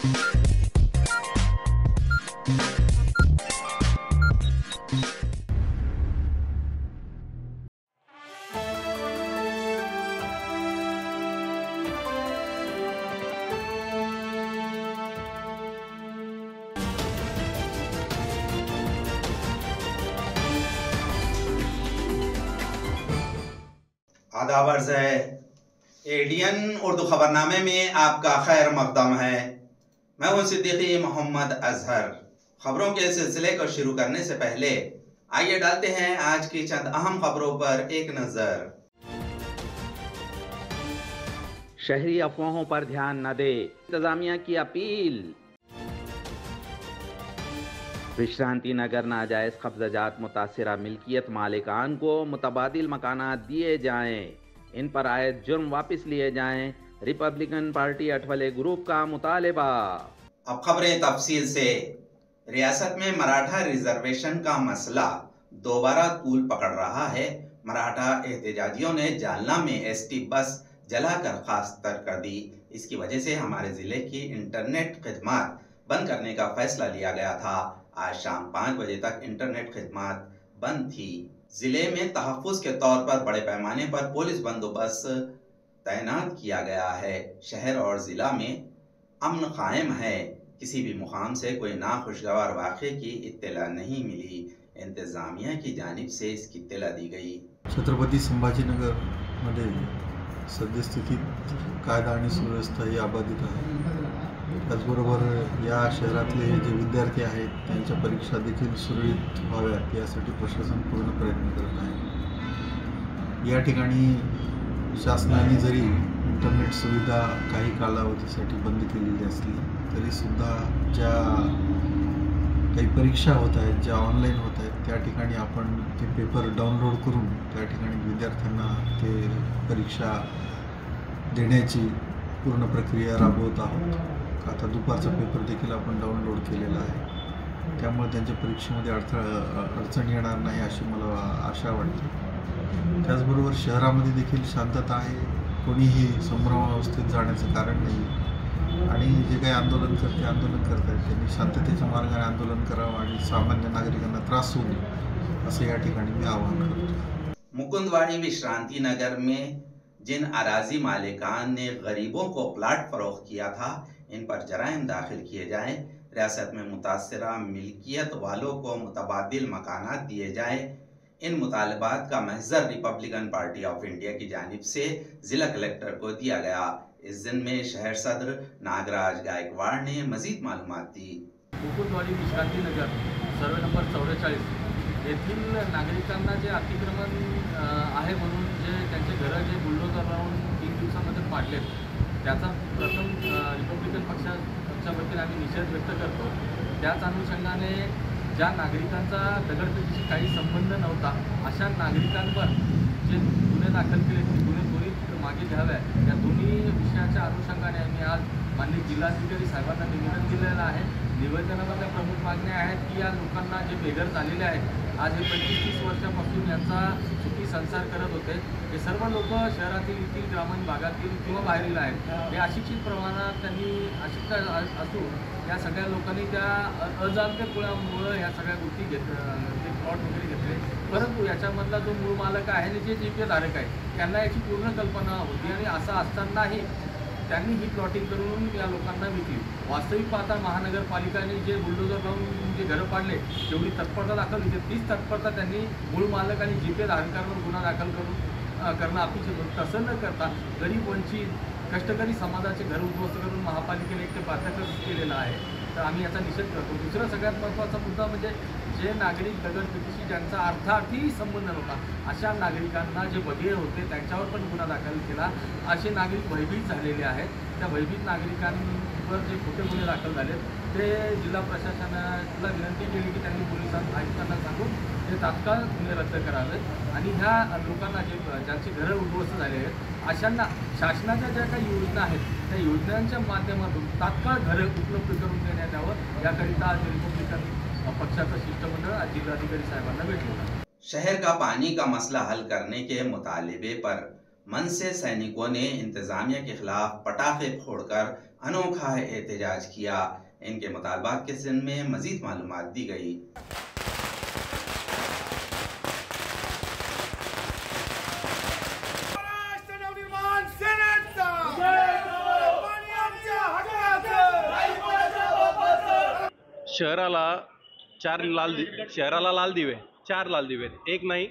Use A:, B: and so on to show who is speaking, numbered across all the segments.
A: आदाब अर्ज़ है। एडीएन उर्दू खबरनामे में आपका खैर मकदम है। मैं हूं सिद्दीकी मोहम्मद अजहर। खबरों के सिलसिले को शुरू करने से पहले आइए डालते हैं आज की चंद अहम खबरों पर एक नजर।
B: शहरी अफवाहों पर ध्यान न दे, इंतजामिया की अपील। विश्रांति नगर नाजायज कब्जाजात मुतासिरा मिल्कियत मालिकान को मुतबादिल मकानात दिए जाएं, इन पर आयद जुर्म वापस लिए जाएं, रिपब्लिकन पार्टी अठवले ग्रुप का मुतालिबा।
A: अब खबरें तफसील से। रियासत में मराठा रिजर्वेशन का मसला दोबारा तूल पकड़ रहा है। मराठा एहतजाजियों ने जालना में एसटी बस जलाकर खास्तर कर दी। इसकी वजह से हमारे जिले की इंटरनेट खिदमत बंद करने का फैसला लिया गया था। आज शाम 5 बजे तक इंटरनेट खिदमत बंद थी। जिले में तहफ्फुज के तौर पर बड़े पैमाने पर पुलिस बंदोबस्त तैनात किया गया है। शहर और जिला में अमन कायम है। किसी भी मुकाम से कोई नाखुशगवार वाक़े की इत्तला नहीं मिली। इंतजामिया की जानिब से इसकी इत्तला दी गई।
C: छत्रपती संभाजीनगर मध्ये सद्यस्थितीत कायदा आणि सुव्यवस्था ही अबाधित आहे। त्याचबरोबर या शहरातले जे विद्यार्थी आहेत त्यांच्या परीक्षा देखील सुरळीत व्हाव्यात यासाठी प्रशासन पूर्ण प्रयत्न करत आहे। या ठिकाणी शासनाने जरी इंटरनेट सुविधा काही कालावधीसाठी बंद केलेली असली तरीसुद्धा ज्या काही परीक्षा होत आहेत, ज्या ऑनलाईन होत आहेत, त्या ठिकाणी आपण ते पेपर डाउनलोड करून त्या ठिकाणी विद्यार्थ्यांना ते परीक्षा देण्याची पूर्ण प्रक्रिया राबवत आहोत। आता दुपारचा पेपर देखील आपण डाउनलोड केलेला आहे, त्यामुळे त्यांच्या परीक्षेमध्ये अडचण येणार नाही अशी मला आशा वाटते। त्याचबरोबर शहरामध्ये देखील शांतता आहे, कोणीही संभ्रमावस्थेत जाण्याचं कारण नाही आणि जे काही आंदोलन करत आहेत त्यांनी शांततेच्या मार्गाने आंदोलन करावं आणि सामान्य नागरिकांना त्रास होऊ नये असं या ठिकाणी मी आवाहन करतो।
A: मुकुंदवाड़ी विश्रांति नगर में जिन अराजी मालिकान ने गरीबों को प्लाट फरोख्त किया था, इन पर जराइम दाखिल किए जाएं। रियासत में मुतासिरा मिल्कियत वालों को मुतबादिल मकानात दिए जाएं। इन मुतालबात का महजर रिपब्लिकन पार्टी ऑफ इंडिया की जानिब से जिला कलेक्टर को दिया गया। इस दिन में शहर सदर नागराज गायकवाड़ ने मजीद मालूमात दी।
D: मुकुंदवाड़ी विश्रांती नगर सर्वे नंबर 44 येथील नागरिकांना जे अतिक्रमण आहे म्हणून जे त्यांचे घरं जे बुलडोझर लावून 3 दिवसामध्ये पाडलेत, त्याचा प्रथम रिपब्लिकन पक्षाच्या वतीने आम्ही निषेध व्यक्त करतो। त्याच अनुषंगाने ज्या नागरिकांचा दगडफेकीशी काही संबंध नव्हता अशा नागरिकांवर जे गुन्हे दाखल केले ते गुन्हे त्वरित मागे घ्यावे, या दोन्ही विषयाच्या अनुषंगाने आम्ही आज माननीय जिल्हाधिकारी साहेबांना निवेदन दिलेलं आहे। निवेदनामध्ये प्रमुख मागण्या आहेत की या लोकांना जे बेघर झालेले आहेत, आज हे 25-30 वर्षापासून यांचा सुखी संसार करत होते, हे सर्व लोक शहरातील येथील ग्रामीण भागातील किंवा बाहेरील आहेत। हे अशिक्षित प्रमाणात त्यांनी अशिक्षित असू या सगळ्या लोकांनी त्या अजाणतेमुळे या सगळ्या गोष्टी ते प्लॉट वगैरे घेतले, परंतु याच्यामधला जो मूळ मालक आहे आणि जे जीपीधारक आहे त्यांना याची पूर्ण कल्पना होती आणि असं असतानाही त्यांनी ही प्लॉटिंग करून या लोकांना विकली। वास्तविक पाहता महानगरपालिकाने जे बुलडोझर लावून जे घरं पाडले तेवढी तत्परता दाखल होती, तीच तत्परता त्यांनी मूळ मालक आणि जीपीधारकांवर गुन्हा दाखल करणं अपेक्षित होतं। तसं न करता गरीब वंचित कष्टकरी समाजाचे घर उद्ध्वस्त करून महापालिकेने एक ते पाठ्यक्रम केलेला आहे, तर आम्ही याचा निषेध करतो। दुसरा सगळ्यात महत्त्वाचा मुद्दा म्हणजे जे नागरिक दगडफेकीशी ज्यांचा अर्थार्थी संबंध नव्हता अशा नागरिकांना जे बधिर होते त्यांच्यावर पण गुन्हा दाखल केला। असे नागरिक भयभीत झालेले आहेत। त्या भयभीत नागरिकांवर जे खोटे गुन्हे दाखल झालेत ते जिल्हा प्रशासनाला विनंती केली की त्यांनी पोलिसांना आयुक्तांना सांगून ते तात्काळ गुन्हे रद्द करावेत आणि ह्या लोकांना ज्यांची घरं उद्ध्वस्त झाले आहेत अशांना शासनाच्या ज्या काही योजना आहेत त्या योजनांच्या माध्यमातून तात्काळ घरं उपलब्ध करून देण्यात यावं, याकरिता आज रिपब्लिकन पक्षाचं शिष्टमंडळ आज जिल्हाधिकारी साहेबांना भेटलेलं।
A: शहर का पानी का मसला हल करने के मुतालिबे पर मनसे सैनिकों ने इंतजामिया के खिलाफ पटाखे फोड़कर अनोखा एहतजाज किया। इनके मुतालबात के सिलसिले में मजीद मालूमात दी गई।
E: शहराला शहराला लाल दिवे, 4 लाल दिवे, एक नाही.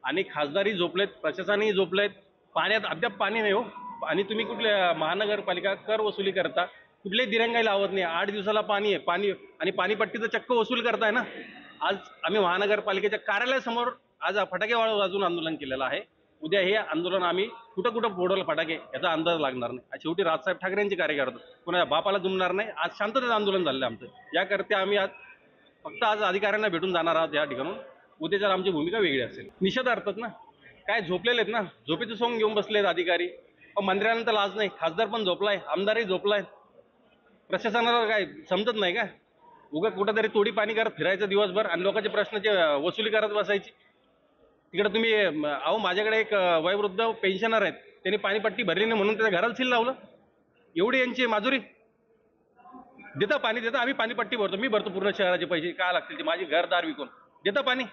E: आणि खासदारही झोपलेत, प्रशासनही झोपलेत, पाण्यात अद्याप पाणी नाही हो. आणि तुम्ही कुठल्या महानगरपालिका कर वसुली करता, कुठलेही दिरंगाई लावत नाही. 8 दिवसाला पाणी आहे, पाणी आणि पाणीपट्टीचं चक्क वसूल करताय ना. आज आम्ही महानगरपालिकेच्या कार्यालयासमोर आज फटाके वाजवून आंदोलन केलेलं आहे. उद्या हे आंदोलन आम्ही कुठं फोडलं फटाके याचा अंदाज लागणार नाही. शेवटी राजसाहेब ठाकरेंचे कार्यकर्ते कोणाच्या बापाला दुमणार नाही. आज शांततेत आंदोलन झालं आमचं. याकरता आम्ही आज अधिकाऱ्यांना भेटून जाणार आहोत या ठिकाणून. उद्याच्या आमची भूमिका वेगळी असेल. निषेधार्थच ना, काय झोपलेले आहेत ना, झोपेचं सोंग घेऊन बसलेत अधिकारी. मंत्र्यांना तर लाज नाही, खासदार पण झोपलाय, आमदारही झोपलाय. प्रशासनाला काय समजत नाही का? उगा कुठंतरी तोडी पाणी करत फिरायचं दिवसभर आणि लोकांचे प्रश्नाची वसुली करत बसायची. तिकडे तुम्ही माझ्याकडे एक वयोवृद्ध पेन्शनर आहेत, त्यांनी पाणीपट्टी भरली नाही म्हणून त्याच्या घराला सील लावलं. एवढी यांची माजुरी. देता पाणी देता, आम्ही पाणीपट्टी भरतो, मी भरतो पूर्ण शहराचे पैसे काय लागतील ते, माझी घरदार विकून देता पाणी.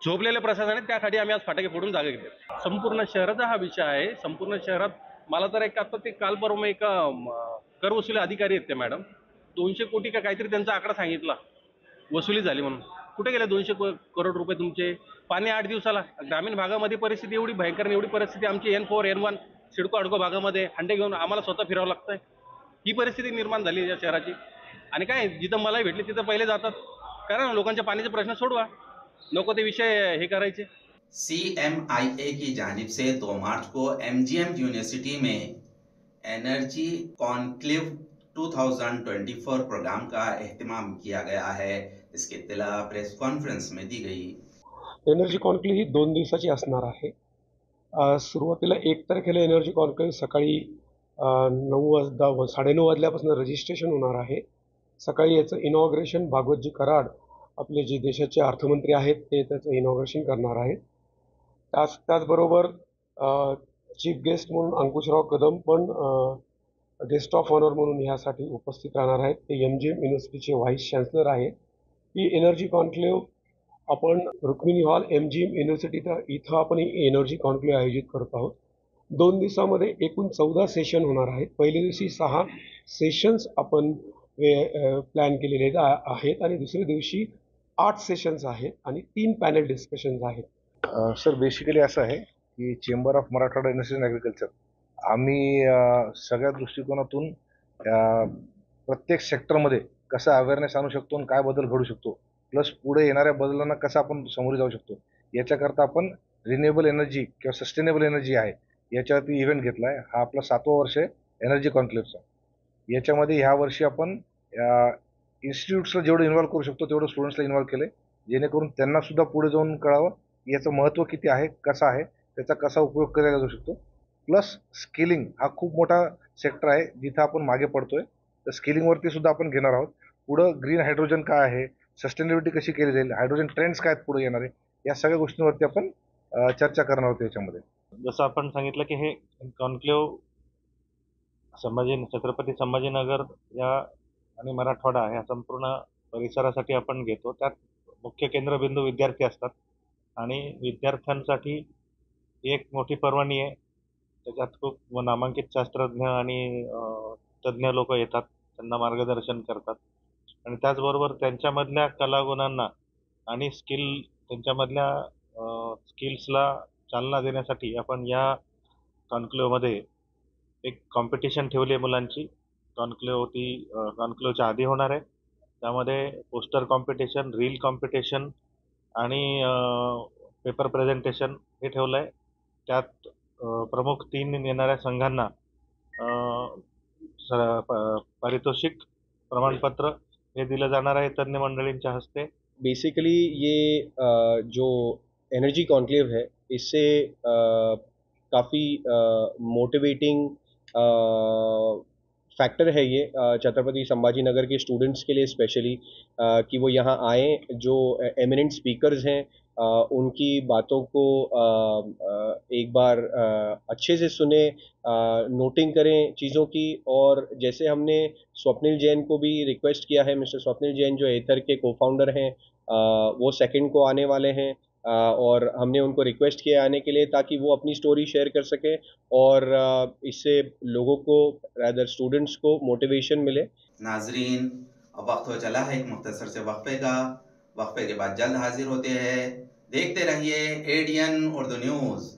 E: झोपलेल्या प्रशासनाने त्यासाठी आम्ही आज फटाके फोडून जागा घेतले. संपूर्ण शहराचा हा विषय आहे. संपूर्ण शहरात मला तर एक आता ते काल परवा एक कर वसुली अधिकारी आहेत ते मॅडम, 200 कोटी का काहीतरी त्यांचा आकडा सांगितला वसुली झाली म्हणून. कुठे गेले 200 करोड रुपये तुमचे? पाणी 8 दिवसाला. ग्रामीण भागामध्ये परिस्थिती एवढी भयंकर, एवढी परिस्थिती आमची N4 N1 सिडको अडको भागामध्ये हंडे घेऊन आम्हाला स्वतः फिरावं लागतंय. ही परिस्थिती निर्माण झाली या शहराची. आणि काय जिथं मलाही भेटली तिथं पहिले जातात. कारण लोकांच्या पाण्याचे प्रश्न सोडवा, नको ते विषय हे करायचे.
A: CMIA की जानिब से 2 मार्च को MGM यूनिवर्सिटी में एनर्जी कॉन्क्लेव 2024 प्रोग्राम का एहतमाम किया गया है. इसकी इत्तला प्रेस कॉन्फ्रेंस में दी गई.
F: एनर्जी कॉन्क्लेव ही 2 दिवसाची असणार आहे. सुरुवातीला 1 तारखेला एनर्जी कॉन्क्लेव सकाळी 9:30 वाजल्यापासून रजिस्ट्रेशन होणार आहे. सकाळी याचं इनॉग्रेशन भागवतजी कराड आपले जे देशाचे अर्थमंत्री आहेत ते त्याचं इनॉग्रेशन करणार आहेत. त्याचबरोबर चीफ गेस्ट म्हणून अंकुशराव कदम पण गेस्ट ऑफ ऑनर म्हणून ह्यासाठी उपस्थित राहणार आहेत. ते MGM युनिव्हर्सिटीचे व्हाईस चान्सलर आहेत. ही एनर्जी कॉन्क्लेव आपण रुक्मिणी हॉल MGM युनिव्हर्सिटी इथं आपण एनर्जी कॉन्क्लेव आयोजित करत आहोत. 2 दिवसामध्ये एकूण 14 सेशन होणार आहेत. पहिल्या दिवशी 6 सेशन्स आपण प्लॅन केलेले आहेत आणि दुसऱ्या दिवशी 8 सेशन्स आहेत आणि 3 पॅनल डिस्कशन्स आहेत.
G: सर बेसिकली असं आहे की chamber of Marathwada industry and agriculture आम्ही सगळ्या दृष्टिकोनातून प्रत्येक सेक्टरमध्ये कसा अवेअरनेस आणू शकतो आणि काय बदल घडू शकतो, प्लस पुढे येणाऱ्या बदलांना कसं आपण सामोरे जाऊ शकतो, याच्याकरता आपण रिन्युएबल एनर्जी किंवा सस्टेनेबल एनर्जी आहे याच्यावरती इव्हेंट घेतला आहे. हा आपला 7वा वर्ष आहे एनर्जी कॉन्क्लेव्हचा. याच्यामध्ये ह्या वर्षी आपण इन्स्टिट्यूट्सला जेवढं इन्व्हॉल्व करू शकतो तेवढं स्टुडंट्सला इन्व्हॉल्व केले, जेणेकरून त्यांनासुद्धा पुढे जाऊन कळावं याचं महत्त्व किती आहे, कसं आहे, त्याचा कसा उपयोग करायला जाऊ शकतो. प्लस स्किलिंग हा खूप मोठा सेक्टर आहे जिथं आपण मागे पडतोय. तर स्किलिंगवरती सुद्धा आपण घेणार आहोत. पुढं ग्रीन हायड्रोजन काय आहे, सस्टेनेबिलिटी कशी केली जाईल, हायड्रोजन ट्रेंड्स काय आहेत पुढे येणारे, या सगळ्या गोष्टींवरती आपण चर्चा करणार आहोत याच्यामध्ये.
H: जसं आपण सांगितलं की हे कॉन्क्लेव्ह छत्रपती संभाजीनगर या आणि मराठवाडा या संपूर्ण परिसरासाठी आपण घेतो. त्यात मुख्य केंद्रबिंदू विद्यार्थी असतात आणि विद्यार्थ्यांसाठी एक मोठी पर्वणी आहे. त्याच्यात खूप नामांकित शास्त्रज्ञ आणि तज्ज्ञ लोक येतात, त्यांना मार्गदर्शन करतात आणि त्याचबरोबर त्यांच्यामधल्या कलागुणांना आणि त्यांच्यामधल्या स्किल्सला चालना देण्यासाठी आपण या कॉन्क्लेव्हमध्ये एक कॉम्पिटिशन ठेवली आहे मुलांची. कॉन्क्लेव्हच्या आधी होणार आहे. त्यामध्ये पोस्टर कॉम्पिटिशन, रील कॉम्पिटिशन आणि पेपर प्रेझेंटेशन हे ठेवलं आहे. त्यात प्रमुख 3 येणाऱ्या संघांना पारितोषिक, प्रमाणपत्र हे दिलं जाणार आहे तज्ञ मंडळींच्या हस्ते.
I: बेसिकली ये जो एनर्जी कॉन्क्लेव है इससे काफ़ी मोटिवेटिंग फैक्टर है ये छत्रपति संभाजी नगर के स्टूडेंट्स के लिए स्पेशली कि वो यहाँ आएँ. जो एमिनेंट स्पीकर्स हैं उनकी बातों को एक बार अच्छे से सुने, नोटिंग करें चीज़ों की। और जैसे हमने स्वप्निल जैन को भी रिक्वेस्ट किया है, मिस्टर स्वप्निल जैन जो एथर के को-फाउंडर हैं, वो सेकंड को आने वाले हैं, और हमने उनको रिक्वेस्ट किया आने के लिए ताकि वो अपनी स्टोरी शेयर कर सकें और इससे लोगों को, रादर स्टूडेंट्स को मोटिवेशन मिले।
A: नाजरीन, अब वक्त हो चला है एक मुख्तसर से वक्फे का। वक्फे के बाद जल्द हाजिर होते हैं। देखते रहिए ADN Urdu news.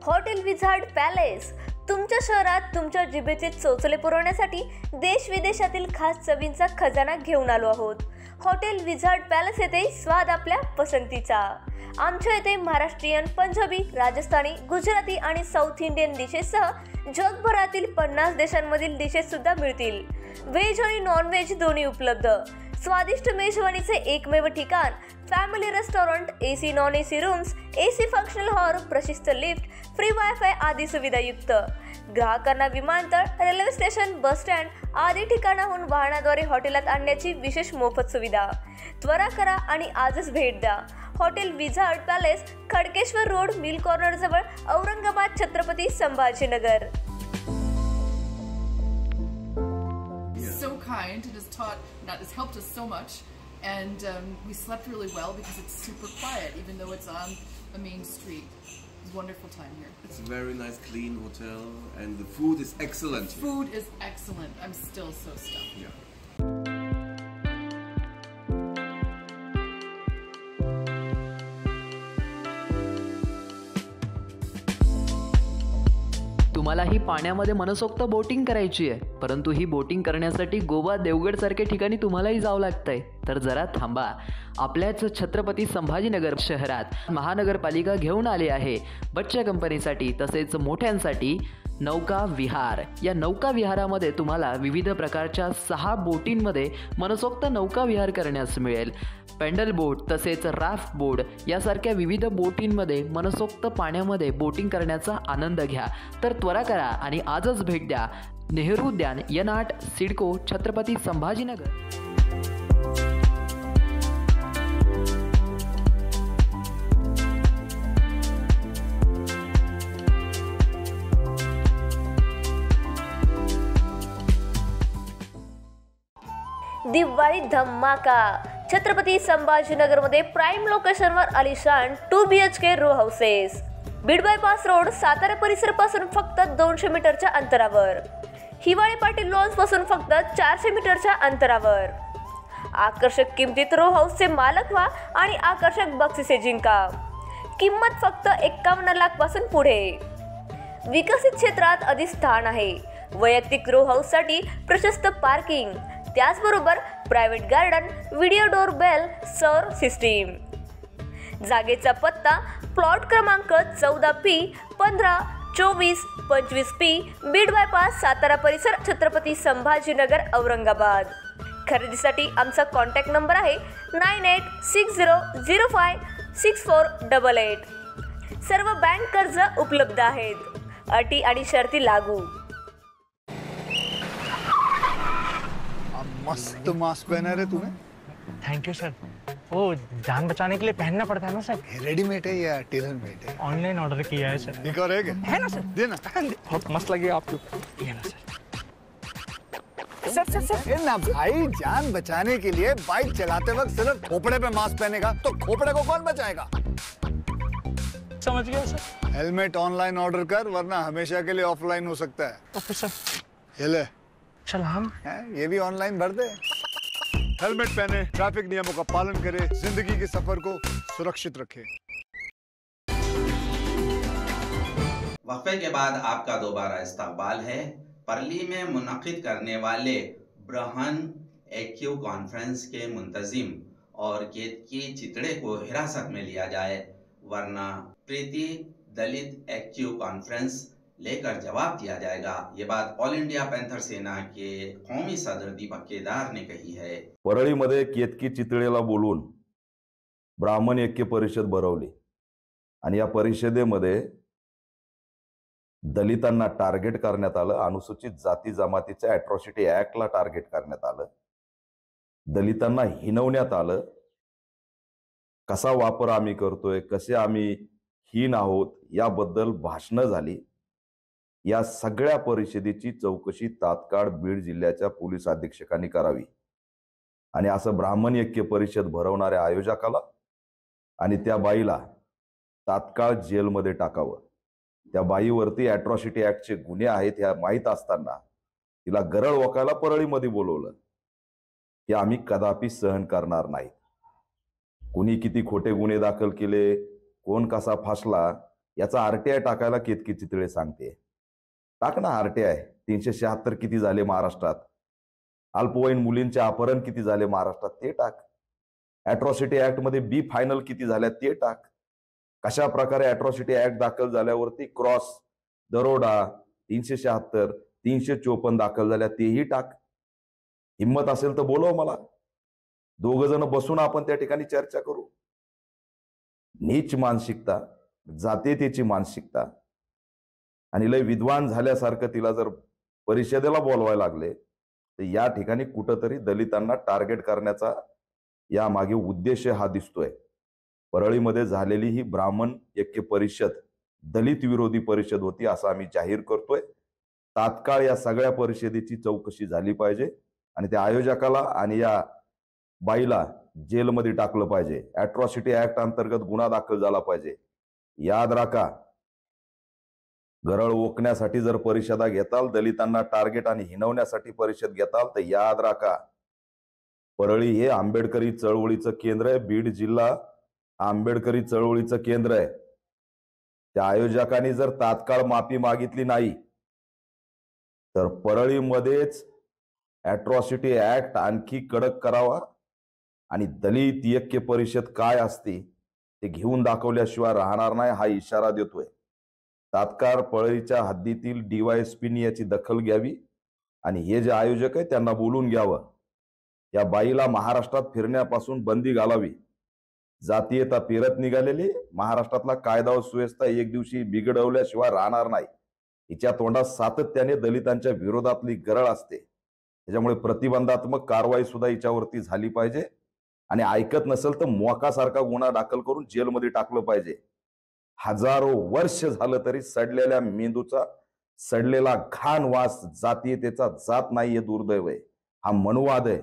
J: Hotel wizard palace तुमच्या शहरात तुमच्या जिभेचे चोचले पुरवण्यासाठी देश विदेशातील खास चवींचा खजाना घेऊन आलो आहोत। हॉटेल विझार्ड पॅलेस येथे स्वाद आपल्या पसंतीचा। आमच्या येथे महाराष्ट्रीयन, पंजाबी, राजस्थानी, गुजराती आणि साऊथ इंडियन डिशेससह जगभरातील 50 देशांमधील डिशेस सुद्धा मिळतील। व्हेज आणि नॉन व्हेज दोन्ही उपलब्ध। स्वादिष्ट मेजवानीचे एकमेव ठिकाण, family restaurant, AC non AC rooms, AC functional hall, प्रशस्त लिफ्ट, फ्री वायफाय आदी सुविधायुक्त। ग्राहकांना विमानतळ, रेल्वे स्टेशन, बस स्टँड आदी ठिकाणाहून वाहनाद्वारे हॉटेलात आणण्याची विशेष मोफत सुविधा। त्वरा करा आणि आजच भेट द्या। Hotel wizard palace, Khadkeshwar road, mill corner जवळ, Aurangabad, Chhatrapati Sambhajinagar.
K: So kind and has helped us so much, and we slept really well because it's super quiet even though it's on a main street. It's a wonderful time here.
L: It's a very nice clean hotel and the food is excellent.
K: Food is excellent. I'm still so stuffed.
L: Yeah.
M: तुम्हाला ही पाण्यामध्ये मनसोक्त boating करायची आहे, परंतु ही boating करण्यासाठी गोवा, देवगड सारख्या ठिकाणी तुम्हालाही जावं लागतंय, तर जरा थांबा। आपल्याच छत्रपती संभाजीनगर शहरात महानगरपालिका घेऊन आली आहे बच्चा कंपनीसाठी तसेच मोठ्यांसाठी नौका विहार। या नौका विहारामध्ये तुम्हाला विविध प्रकारच्या 6 बोटींमध्ये मनसोक्त नौका विहार करण्यास मिळेल। पेंडल बोट तसेच राफ्ट बोट यासारख्या विविध बोटींमध्ये मनसोक्त पाण्यामध्ये बोटिंग करण्याचा आनंद घ्या। तर त्वरा करा आणि आजच भेट द्या नेहरू उद्यान, यनाट, सिडको, छत्रपती संभाजीनगर।
J: दिवाळी धमाका छत्रपती संभाजीनगर मध्ये प्राइम लोकेशनवर आलिशान 2 BHK row houses, Beed bypass road, Satara परिसर पासून फक्त 200 मीटरच्या अंतरावर, हिवाळी पाटील लॉन्स पासून फक्त 400 मीटरच्या अंतरावर। आकर्षक किमतीत रो हाऊसचे मालक व्हा आणि आकर्षक बक्षिसे जिंका। किंमत फक्त 51 लाख पासून पुढे। विकसित क्षेत्रात अधिष्ठान आहे। वैयक्तिक रो हाऊस साठी प्रशस्त पार्किंग, त्याचबरोबर private garden, video door bell, सौर सिस्टीम। जागेचा पत्ता, प्लॉट क्रमांक 14P 15 24 25P, Beed bypass, Satara परिसर, छत्रपती संभाजीनगर, औरंगाबाद। खरेदीसाठी आमचा कॉन्टॅक्ट नंबर आहे 9860056488। सर्व बँक कर्ज उपलब्ध आहेत। अटी आणि शर्ती लागू।
N: मस्त मास्क पहना रे तूने।
O: Thank you sir.
N: वो जान बचाने के लिए पहनना पड़ता है ना सर।
O: रेडीमेड है या टेलर मेड है?
N: ऑनलाइन ऑर्डर किया है सर।
O: एक और है
N: ना सर।
O: देना।
N: बहुत मस्त लगेगा आपको। ये ना सर।
O: सर ना भाई, जान बचाने के लिए बाइक चलाते वक्त सिर्फ खोपड़े पे मास्क पहनेगा तो खोपड़े को कौन बचाएगा?
N: समझ गया सर।
O: हेलमेट ऑनलाइन ऑर्डर कर, वरना हमेशा के लिए ऑफलाइन हो सकता है।
N: Okay sir.
O: ये ले।
N: चल हम
O: ये भी ऑनलाइन भर दे। हेलमेट पहने, ट्रैफिक नियमों का पालन करे, जिंदगी के सफर को सुरक्षित रखे।
A: वक्फे के बाद आपका दोबारा इस्तकबाल है। परली में मुनक़िद करने वाले ब्रहन एक्यू कॉन्फ्रेंस के मुंतजिम और केतकी चितड़े को हिरासत में लिया जाए, वरना प्रीति दलित एक्यू कॉन्फ्रेंस लेकर जवाब दिया जाएगा। ये बात ऑल इंडिया पैंथर सेना के कौमी सदर दीपक केदार ने कही है।
P: परळीमध्ये केतकी चितळेला बोलून ब्राह्मण ऐक्य परिषद भरवली आणि या परिषदेमध्ये दलितांना टार्गेट करण्यात आलं, अनुसूचित जाती जमातीच्या अॅट्रॉसिटी ऍक्टला टार्गेट करण्यात आलं, दलितांना हिनवण्यात आलं, कसा वापर आम्ही करतोय, कसे आम्ही हीन आहोत याबद्दल भाषणं झाली। या सगळ्या परिषदेची चौकशी तात्काळ बीड जिल्ह्याच्या पोलीस अधीक्षकांनी करावी आणि असं ब्राह्मण ऐक्य परिषद भरवणाऱ्या आयोजकाला आणि त्या बाईला तात्काळ जेलमध्ये टाकावं। त्या बाईवरती अॅट्रॉसिटी ऍक्टचे गुन्हे आहेत ह्या माहीत असताना तिला गरळ ओकायला परळीमध्ये बोलवलं, हे आम्ही कदापि सहन करणार नाही। कुणी किती खोटे गुन्हे दाखल केले, कोण कसा फासला याचा आरटीआय टाकायला केतकी चितळे सांगते। टाक ना आरटीआय। 376 किती झाले महाराष्ट्रात, अल्पवयीन मुलींचे अपहरण किती झाले महाराष्ट्रात ते टाक, अॅट्रॉसिटी ऍक्ट मध्ये बी फायनल किती झाल्या ते टाक, कशा प्रकारे अॅट्रॉसिटी ऍक्ट दाखल झाल्यावरती क्रॉस, दरोडा, 376, 354 दाखल झाल्या तेही टाक। हिम्मत असेल तर बोलव मला, दोघ जण बसून आपण त्या ठिकाणी चर्चा करू। नीच मानसिकता, जातीयतेची मानसिकता आणि लय विद्वान झाल्यासारखं तिला जर परिषदेला बोलवायला लागले तर या ठिकाणी कुठंतरी दलितांना टार्गेट करण्याचा या मागे उद्देश हा दिसतोय। परळीमध्ये झालेली ही ब्राह्मण ऐक्य परिषद दलित विरोधी परिषद होती असं आम्ही जाहीर करतोय। तात्काळ या सगळ्या परिषदेची चौकशी झाली पाहिजे आणि त्या आयोजकाला आणि या बाईला जेलमध्ये टाकलं पाहिजे। अॅट्रॉसिटी ऍक्ट अंतर्गत गुन्हा दाखल झाला पाहिजे। याद राखा, गरळ ओकण्यासाठी जर परिषदा घेताल, दलितांना टार्गेट आणि हिनवण्यासाठी परिषद घेताल तर याद राखा, परळी हे आंबेडकरी चळवळीचं केंद्र आहे। बीड जिल्हा आंबेडकरी चळवळीचं केंद्र आहे। त्या आयोजकांनी जर तात्काळ माफी मागितली नाही तर परळीमध्येच अॅट्रॉसिटी ऍक्ट आणखी कडक करावा आणि दलित ऐक्य परिषद काय असते ते घेऊन दाखवल्याशिवाय राहणार नाही हा इशारा देतोय। तात्काळ परळीच्या हद्दीतील डीवायएसपीनी याची दखल घ्यावी आणि हे जे आयोजक आहे त्यांना बोलून घ्यावं। या बाईला महाराष्ट्रात फिरण्यापासून बंदी घालावी। जातीयता पेरत निघालेली महाराष्ट्रातला कायदा व सुव्यवस्था एक दिवशी बिघडवल्याशिवाय राहणार नाही। हिच्या तोंडात सातत्याने दलितांच्या विरोधातली गरळ असते, त्याच्यामुळे प्रतिबंधात्मक कारवाई सुद्धा हिच्यावरती झाली पाहिजे आणि ऐकत नसेल तर मोकासारखा गुन्हा दाखल करून जेलमध्ये टाकलं पाहिजे। हजारो वर्ष झालं तरी सडलेल्या मेंदूचा सडलेला घाण वास जातीयतेचा जात नाही हे दुर्दैव आहे, हा मनुवाद आहे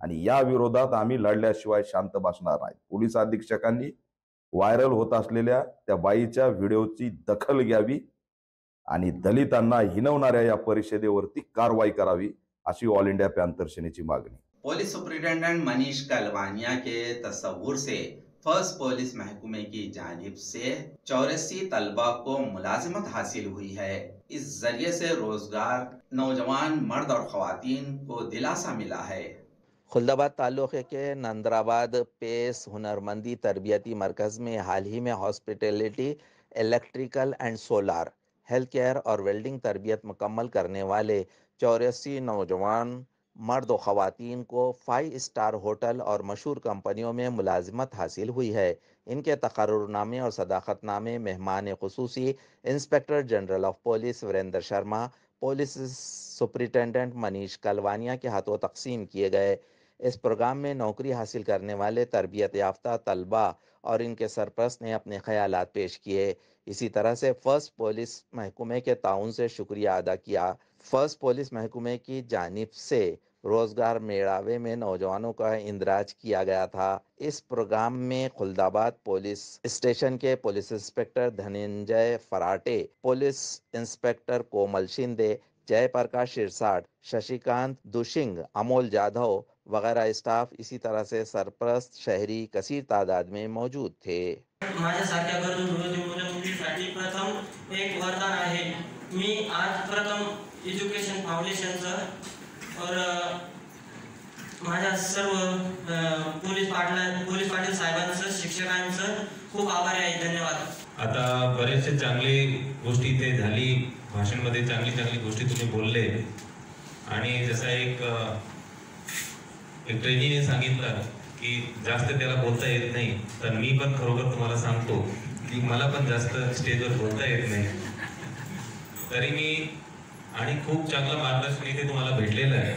P: आणि या विरोधात आम्ही लढल्याशिवाय शांत बसणार नाही। पोलीस अधीक्षकांनी व्हायरल होत असलेल्या त्या बाईच्या व्हिडिओची दखल घ्यावी आणि दलितांना हिनवणाऱ्या या परिषदेवरती कारवाई करावी अशी ऑल इंडिया पैंथर सेनेची मागणी।
A: पुलिस सुपरिटेंडेंट मनीष कलवानिया के तस्वुर से फर्स्ट पुलिस महकमे की जानिब से 84 तलबा को मुलाजिमत हासिल हुई है। इस जरिए से रोजगार नौजवान मर्द और खवातीन को दिलासा मिला है।
B: खुलदाबाद तालुके के नंदराबाद पेस हुनरमंदी तरबियती मरकज़ में हाल ही में hospitality, electrical end solar, health care और वेल्डिंग तरबियत मुकम्मल करने वाले 84 नौजवान मर्द व ख़वातीन को 5 स्टार होटल और मशहूर कंपनियों में मुलाजिमत हासिल हुई है। इनके तकर्रुरनामे और सदाकतनामे मेहमान खुसूसी inspector general of police Virendra Sharma, police superintendent Manish Kalwania के हाथों तकसीम किए गए। इस प्रोग्राम में नौकरी हासिल करने वाले तरबियत याफ्ता तलबा और इनके सरपरस्त ने अपने ख्यालात पेश किए। इसी तरह से फर्स्ट पुलिस महकमे के ताउन से शुक्रिया अदा किया। फर्स्ट पुलिस महकमे की जानिब से रोजगार मेड़ावे में नौजवानों का इंदराज किया गया था। इस प्रोग्राम में खुलदाबाद पुलिस स्टेशन के police inspector Dhananjay Pharate, police inspector Komal Shinde, Jayprakash Shirsat, Shashikant Dushing, Amol Jadhav वगैरह स्टाफ, इसी तरह से सरपरस्त शहरी कसीर तादाद में मौजूद थे।
Q: माझ्यासारख्या गरजू मुलीसाठी प्रथम एक वरदान आहे। मी आज प्रथम एज्युकेशन फाउंडेशनचं और माझ्या सर्व पोलीस पाटील साहेबांचं, शिक्षकांचं खूप आभारी आहे। धन्यवाद।
R: आता बरेचसे चांगले गोष्टी इथे झाली, भाषणमध्ये चांगली गोष्टी तुम्ही बोलले आणि जसा एक ट्रेनीने सांगितलं की जास्त त्याला बोलता येत नाही, तर मी पण खरोखर तुम्हाला सांगतो की मला पण जास्त स्टेजवर बोलता येत नाही, तरी मी आणि खूप चांगलं मार्गदर्शन इथे तुम्हाला भेटलेलं आहे,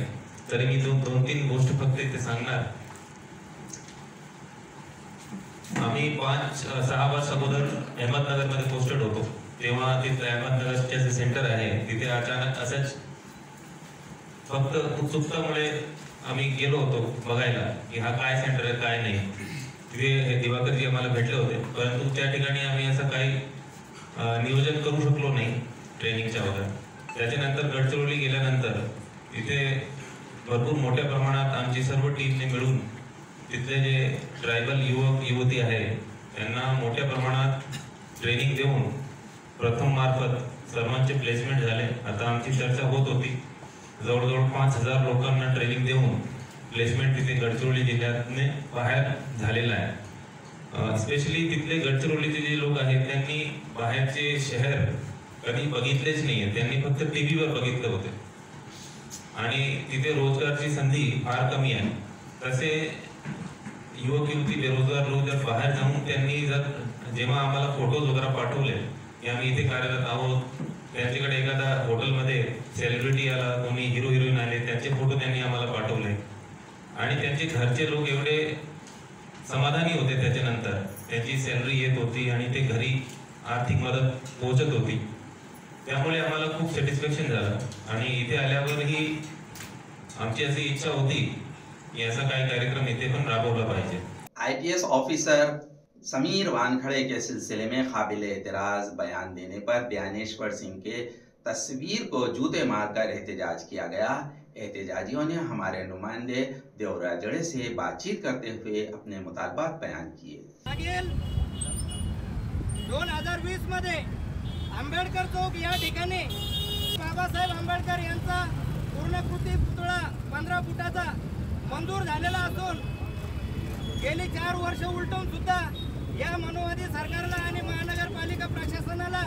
R: तरी मी दोन तीन गोष्टी फक्त इथे सांगणार। आम्ही 5-6 वर्ष अगोदर अहमदनगरमध्ये पोस्टेड होतो, तेव्हा तिथे अहमदनगरचे जे सेंटर आहे तिथे अचानक असंच फक्त उत्सुकतामुळे आम्ही गेलो होतो बघायला की हा काय सेंटर आहे काय नाही। तिथे दिवाकरजी आम्हाला भेटले होते, परंतु त्या ठिकाणी आम्ही असं काही नियोजन करू शकलो नाही ट्रेनिंगच्या वगैरे। त्याच्यानंतर गडचिरोली गेल्यानंतर तिथे भरपूर मोठ्या प्रमाणात आमची सर्व टीमने मिळून तिथले जे ट्रायबल युवक युवती आहे त्यांना मोठ्या प्रमाणात ट्रेनिंग देऊन प्रथम मार्फत सर्वांचे प्लेसमेंट झाले। आता आमची चर्चा होत होती, जवळजवळ 5000 लोकांना ट्रेनिंग देऊन प्लेसमेंट तिथे गडचिरोली जिल्ह्यातने बाहेर झालेला आहे। स्पेशली तिथले गडचिरोलीचे जे लोक आहेत त्यांनी बाहेरचे शहर कधी बघितलेच नाहीये, त्यांनी फक्त टीव्हीवर बघितलं होते आणि तिथे रोजगारची संधी फार कमी आहे। तसे युवक युवती बेरोजगार लोक जर बाहेर जाऊन त्यांनी जर जेव्हा आम्हाला फोटोज वगैरे पाठवले की आम्ही इथे कार्यरत आहोत, त्यांच्याकडे एखादा हॉटेलमध्ये सेलिब्रिटी आला, कोणी हिरो हिरोईन आले, त्यांचे फोटो त्यांनी आम्हाला पाठवले आणि त्यांचे घरचे लोक एवढे समाधानी होते, त्याच्यानंतर त्यांची सॅलरी येत होती आणि ते घरी आर्थिक मदत पोहोचत होती, त्यामुळे आम्हाला खूप सॅटिस्फॅक्शन झालं आणि इथे आल्यावरही आमची अशी इच्छा होती की ऐसा काही कार्यक्रम इथे पण राबवला पाहिजे।
A: IPS ऑफिसर समीर वानखड़े के सिलसिले में काबिल एतराज बयान देने पर ज्ञानेश्वर सिंह के तस्वीर को जूते मारकर एहतजाज किया गया। एहतजाजियों ने हमारे नुमाइंदे देवराजड़े से बातचीत करते हुए अपने मुतालबात बयान किए।
S: 2020 मध्ये आंबेडकर चौक या ठिकाणी बाबासाहेब आंबेडकर यांचा पूर्णकृती पुतळा 15 फुटाचा मंजूर झालेला असून गेली 4 वर्ष उलटून सुद्धा या मनोवादी सरकारला आणि महानगरपालिका प्रशासनाला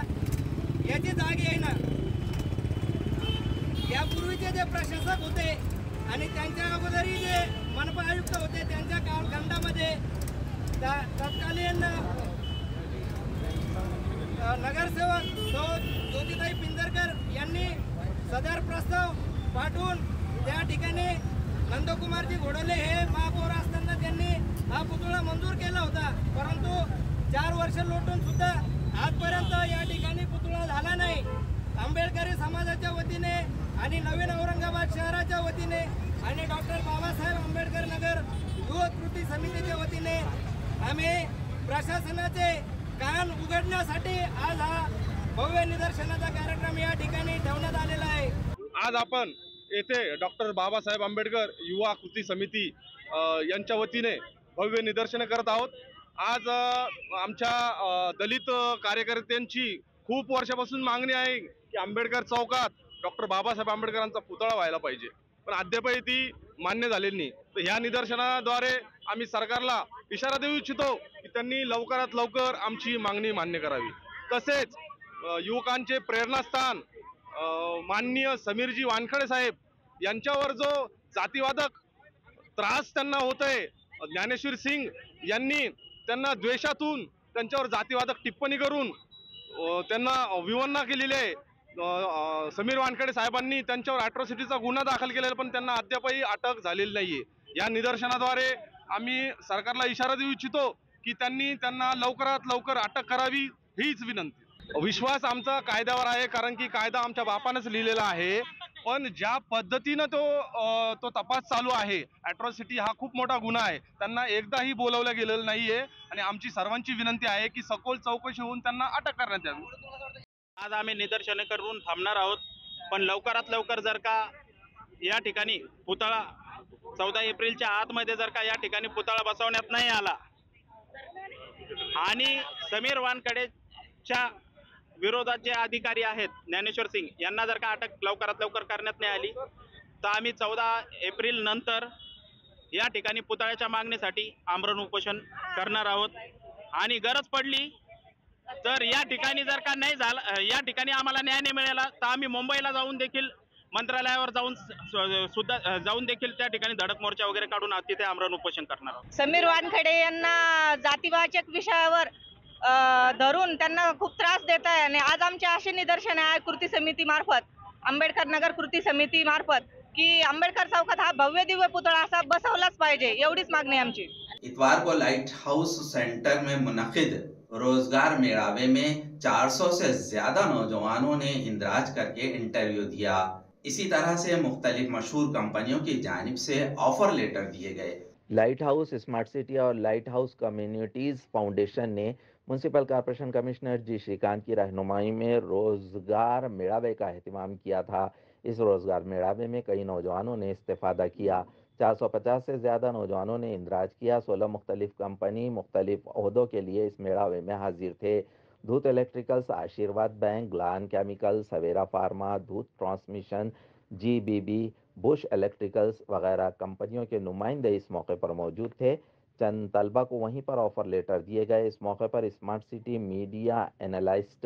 S: याची जाग येईना। यापूर्वीचे जे प्रशासक होते आणि त्यांच्या अगोदरही जे मनपा आयुक्त होते त्यांच्या कालखंडामध्ये तत्कालीन नगरसेवक ज्योतिताई पिंजरकर यांनी सदर प्रस्ताव पाठवून त्या ठिकाणी नंदकुमारजी घोडले हे महापौर असताना त्यांनी हा पुतळा मंजूर केला होता, परंतु 4 वर्ष लोटून सुद्धा आजपर्यंत या ठिकाणी पुतळा झाला नाही। आंबेडकरी समाजाच्या वतीने आणि नवीन औरंगाबाद शहराच्या वतीने आणि डॉक्टर बाबासाहेब आंबेडकर नगर युवक कृती समितीच्या वतीने आम्ही प्रशासनाचे कान उघडण्यासाठी आज हा भव्य निदर्शनाचा कार्यक्रम या ठिकाणी ठेवण्यात आलेला आहे।
E: आज आपण येथे डॉक्टर बाबासाहेब आंबेडकर युवा कृती समिती यांच्या वतीने भव्य निदर्शने करत आहोत। आज आमच्या दलित कार्यकर्त्यांची खूप वर्षापासून मागणी आहे की आंबेडकर चौकात डॉक्टर बाबासाहेब आंबेडकरांचा पुतळा व्हायला पाहिजे, पण अद्यापही ती मान्य झालेली नाही। तर ह्या निदर्शनाद्वारे आम्ही सरकारला इशारा देऊ इच्छितो की त्यांनी लवकरात लवकर आमची मागणी मान्य करावी। तसेच युवकांचे प्रेरणास्थान माननीय समीरजी वानखड़े साहेब यांच्यावर जो जातीवादक त्रास त्यांना होत आहे, ज्ञानेश्वर सिंग यांनी त्यांना द्वेषातून त्यांच्यावर जातीवादक टिप्पणी करून त्यांना विवंचना केलेली आहे। समीर वानखड़े साहेबांनी त्यांच्यावर अॅट्रॉसिटीचा गुन्हा दाखल केलेला, पण त्यांना अद्यापही अटक झालेली नाहीये।
T: या निदर्शनाद्वारे आम्ही सरकारला इशारा देऊ इच्छितो की त्यांना लवकरात लवकर अटक करावी, हीच विनंती. विश्वास आमचा कायद्यावर आहे, कारण की कायदा आमच्या बापानंच लिहिलेला आहे. पण ज्या पद्धतीनं तो तपास चालू आहे, अॅट्रॉसिटी हा खूप मोठा गुन्हा आहे. त्यांना एकदाही बोलवलं गेलेलं नाहीये आणि आमची सर्वांची विनंती आहे की सखोल चौकशी होऊन त्यांना अटक करण्यात यावी.
U: आज आम्ही निदर्शने करून थांबणार आहोत, पण लवकरात लवकर जर का या ठिकाणी पुतळा 14 एप्रिलच्या आतमध्ये जर का या ठिकाणी पुतळा बसवण्यात नाही आला आणि समीर वानखेडेच्या विरोधात जे अधिकारी आहेत ज्ञानेश्वर सिंग यांना जर का अटक लवकरात लवकर करण्यात नाही आली तर आम्ही 14 एप्रिल नंतर या ठिकाणी पुतळ्याच्या मागणीसाठी आमरण उपोषण करणार आहोत. आणि गरज पडली तर या ठिकाणी जर का नाही झालं, या ठिकाणी आम्हाला न्याय नाही मिळाला तर आम्ही मुंबईला जाऊन देखील मंत्रालयावर जाऊन देखील त्या ठिकाणी धडक मोर्चा वगैरे काढून तिथे आमरण उपोषण करणार आहोत.
V: समीर वानखेडे यांना जातीवाचक विषयावर धरून त्यांना खूप त्रास देत आहे आणि आज आमचे असे निदर्शन आहे कृती समिती मार्फत, आंबेडकर नगर कृती समिती मार्फत, की आंबेडकर चौकात हा भव्य दिव्य पुतळा असा बसवलाच पाहिजे, एवढीच मागणी आमची.
A: इतवार को लाइट हाउस सेंटर में मुनक़िद रोजगार मेड़ावे में 400 से ज्यादा नौजवानों ने इंदराज करके इंटरव्यू दिया. इसी तरह से मुख्तलिफ मशहूर कंपनियों की जानिब से ऑफर लेटर दिए गए.
B: लाइट हाउस स्मार्ट सिटी और लाइट हाउस कम्युनिटीज़ फाउंडेशन ने म्यूनसिपल कॉरपोरेशन कमिश्नर जी श्रीकांत की रहनुमाई में रोजगार मेड़ावे का एहतमाम किया था. इस रोजगार मेड़ावे में कई नौजवानों ने इस्तेफादा किया. 450 से ज़्यादा नौजवानों ने इंदराज किया. 16 मुख्तलिफ कंपनी मुख्तलिफ ओहदों के लिए इस मेड़ावे में हाजिर थे. धूत इलेक्ट्रिकल्स, आशीर्वाद बैंक, ग्लान केमिकल, सवेरा फार्मा, धूत ट्रांसमिशन, GBB, बुश इलेक्ट्रिकल्स वगैरह कंपनियों के नुमाइंदे इस मौके पर मौजूद थे. चंद तलबा को वहीं पर ऑफर लेटर दिए गए. इस मौके पर smart city media analyst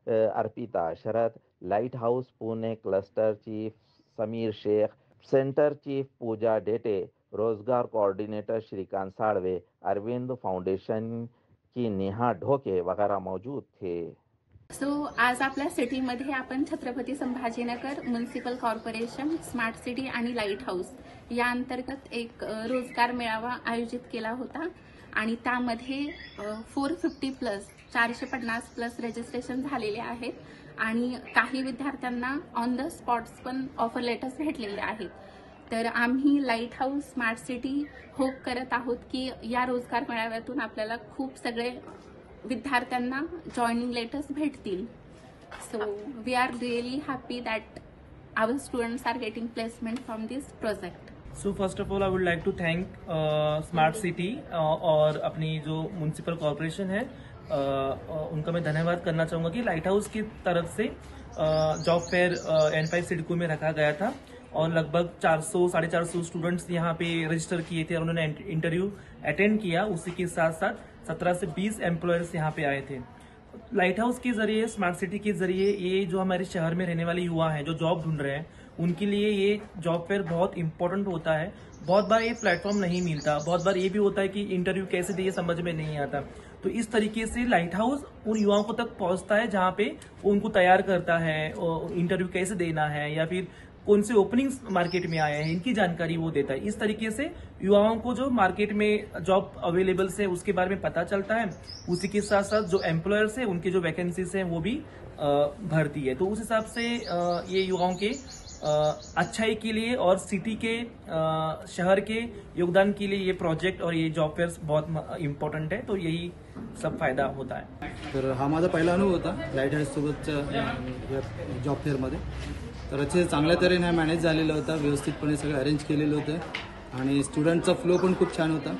B: Arpita Sharad, lighthouse Pune cluster chief Sameer Shaikh, centre chief Pooja Dete, रोजगार कोऑर्डिनेटर श्रीकांत साळवे, अरविंद फाउंडेशन की नेहा ढोके वगैरह मौजूद थे.
W: आज आपल्या सिटीमध्ये आपण Chhatrapati Sambhajinagar municipal corporation, smart city आणि लाईट हाऊस या अंतर्गत एक रोजगार मेळावा आयोजित केला होता आणि त्यामध्ये 450 प्लस रजिस्ट्रेशन झालेले आहेत आणि काही विद्यार्थ्यांना ऑन द स्पॉट्स पण ऑफर लेटर्स भेटलेले आहेत. तर आम्ही light house smart city hope करत आहोत की या रोजगार मेळाव्यातून आपल्याला खूप सगळे विद्यार्थ्यांना जॉइनिंग लेटर्स भेटतील. So we are really happy that our students are getting placement from this project.
N: So first of all I would like to thank smart city और अपनी जो म्यूनसिपल कॉर्पोरेशन है उनका मैं धन्यवाद करना चाहूँगा कि लाइट हाउस की तरफ से जॉब फेयर N5 सिडको में रखा गया था और लगभग 400-450 स्टूडेंट्स यहाँ पे रजिस्टर किए थे और उन्होंने इंटरव्यू अटेंड किया. उसी के साथ साथ 17 से 20 एम्प्लॉयर्स यहाँ पे आए थे. लाइट हाउस के जरिए, स्मार्ट सिटी के जरिए ये जो हमारे शहर में रहने वाले युवा हैं जो जॉब ढूंढ रहे हैं उनके लिए ये जॉब फेयर बहुत इंपॉर्टेंट होता है. बहुत बार ये प्लेटफॉर्म नहीं मिलता, बहुत बार ये भी होता है कि इंटरव्यू कैसे दिए समझ में नहीं आता. तो इस तरीके से लाइट हाउस उन युवाओं को तक पहुंचता है जहाँ पे वो उनको तैयार करता है, इंटरव्यू कैसे देना है या फिर कौन से ओपनिंग्स मार्केट में आए हैं इनकी जानकारी वो देता है. इस तरीके से युवाओं को जो मार्केट में जॉब अवेलेबल्स है उसके बारे में पता चलता है. उसी के साथ साथ जो एम्प्लॉयर्स है उनके जो वैकेंसीज हैं वो भी भरती है. तो उस हिसाब से ये युवाओं के अच्छाई के लिए और सिटी के शहर के योगदान के लिए ये प्रोजेक्ट और ये जॉब फेयर्स बहुत इम्पॉर्टंट है. तो यही सब फायदा होता है.
X: तर हा माझा पहिला अनुभव होता लाईट हाऊस सोबतच्या जॉब फेअरमध्ये. तर अतिशय चांगल्या तऱ्हेने हा मॅनेज झालेला होता, व्यवस्थितपणे सगळं अरेंज केलेलं होतं आणि स्टुडंटचा फ्लो पण खूप छान होता.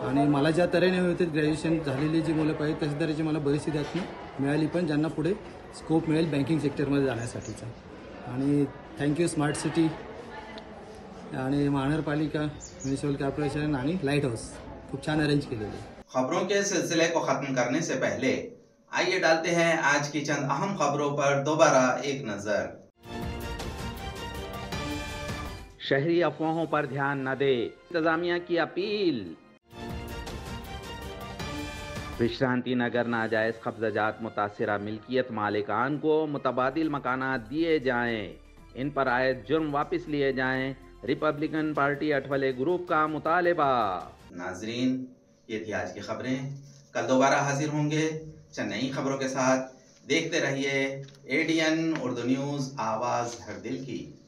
X: आणि मला ज्या तऱ्हेने होते ग्रॅज्युएशन झालेली जी मुलं पाहिजे तशा तऱ्हेची मला बरीचशी त्यातनं मिळाली पण ज्यांना पुढे स्कोप मिळेल बँकिंग सेक्टरमध्ये जाण्यासाठीचा. आणि थँक्यू स्मार्ट सिटी आणि महानगरपालिका, म्युनिसिपल कॉर्पोरेशन आणि लाईट हाऊस खूप छान अरेंज केलेले.
A: खबरों के सिलसिले को खत्म करने से पहले आइए डालते हैं आज की चंद अहम खबरों पर दोबारा एक नजर.
B: शहरी अफवाहों पर ध्यान न दे, इंतजामिया की अपील. विश्रांति नगर नाजायज कब्जाजात मुतासिरा मिल्कियत मालिकान को मुतबादिल मकानात दिए जाएं. इन पर आयद जुर्म वापस लिए जाएं. रिपब्लिकन पार्टी अठवले ग्रुप का मुतालबा।
A: नाजरीन, ये थी आज की खबरें। कल दोबारा हाजिर होंगे नई खबरों के साथ। देखते रहिए ADN उर्दू न्यूज़, आवाज़ हर दिल की।